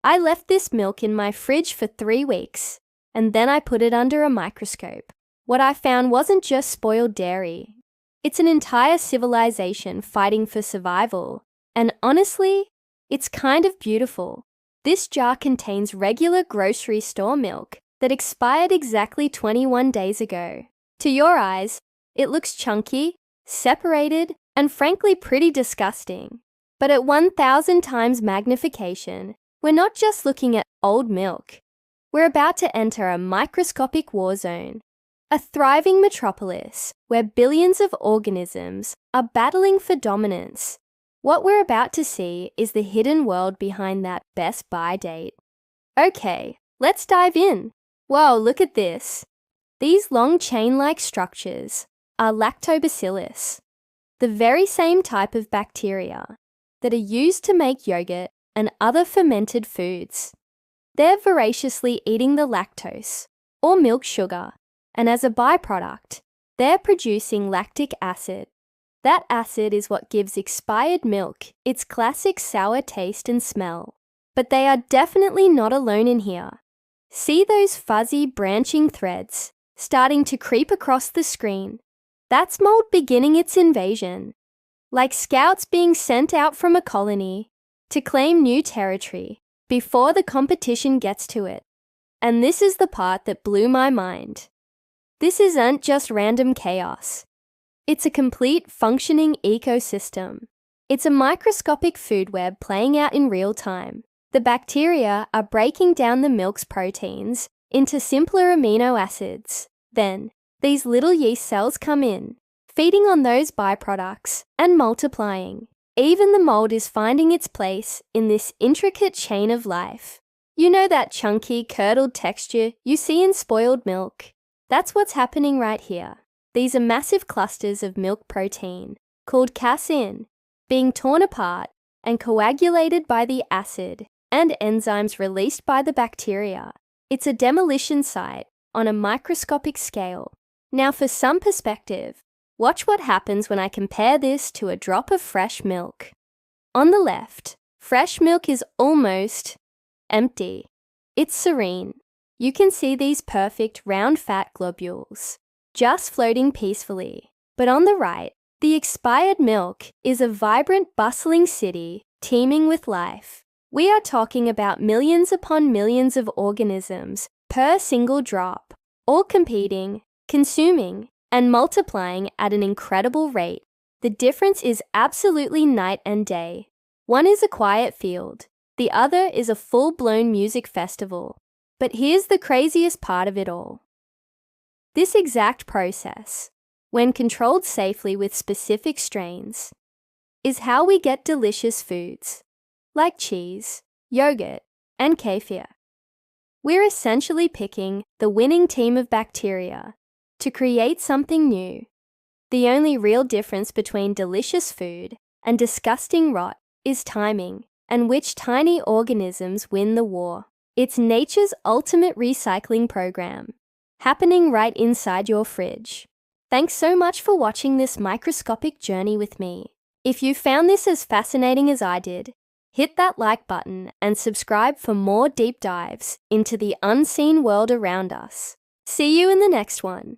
I left this milk in my fridge for 3 weeks, and then I put it under a microscope. What I found wasn't just spoiled dairy. It's an entire civilization fighting for survival. And honestly, it's kind of beautiful. This jar contains regular grocery store milk that expired exactly 21 days ago. To your eyes, it looks chunky, separated, and frankly pretty disgusting. But at 1,000 times magnification, we're not just looking at old milk. We're about to enter a microscopic war zone, a thriving metropolis where billions of organisms are battling for dominance. What we're about to see is the hidden world behind that best buy date. Okay, let's dive in. Whoa, look at this. These long chain-like structures are Lactobacillus, the very same type of bacteria that are used to make yogurt and other fermented foods. They're voraciously eating the lactose, or milk sugar, and as a byproduct, they're producing lactic acid. That acid is what gives expired milk its classic sour taste and smell. But they are definitely not alone in here. See those fuzzy branching threads starting to creep across the screen? That's mold beginning its invasion. Like scouts being sent out from a colony to claim new territory before the competition gets to it. And this is the part that blew my mind. This isn't just random chaos. It's a complete functioning ecosystem. It's a microscopic food web playing out in real time. The bacteria are breaking down the milk's proteins into simpler amino acids. Then, these little yeast cells come in, feeding on those byproducts and multiplying. Even the mold is finding its place in this intricate chain of life. You know that chunky, curdled texture you see in spoiled milk? That's what's happening right here. These are massive clusters of milk protein, called casein, being torn apart and coagulated by the acid and enzymes released by the bacteria. It's a demolition site on a microscopic scale. Now for some perspective, watch what happens when I compare this to a drop of fresh milk. On the left, fresh milk is almost empty. It's serene. You can see these perfect round fat globules, just floating peacefully. But on the right, the expired milk is a vibrant, bustling city teeming with life. We are talking about millions upon millions of organisms per single drop, all competing, consuming, and multiplying at an incredible rate. The difference is absolutely night and day. One is a quiet field, the other is a full-blown music festival. But here's the craziest part of it all. This exact process, when controlled safely with specific strains, is how we get delicious foods, like cheese, yogurt, and kefir. We're essentially picking the winning team of bacteria to create something new. The only real difference between delicious food and disgusting rot is timing, and which tiny organisms win the war. It's nature's ultimate recycling program, happening right inside your fridge. Thanks so much for watching this microscopic journey with me. If you found this as fascinating as I did, hit that like button and subscribe for more deep dives into the unseen world around us. See you in the next one.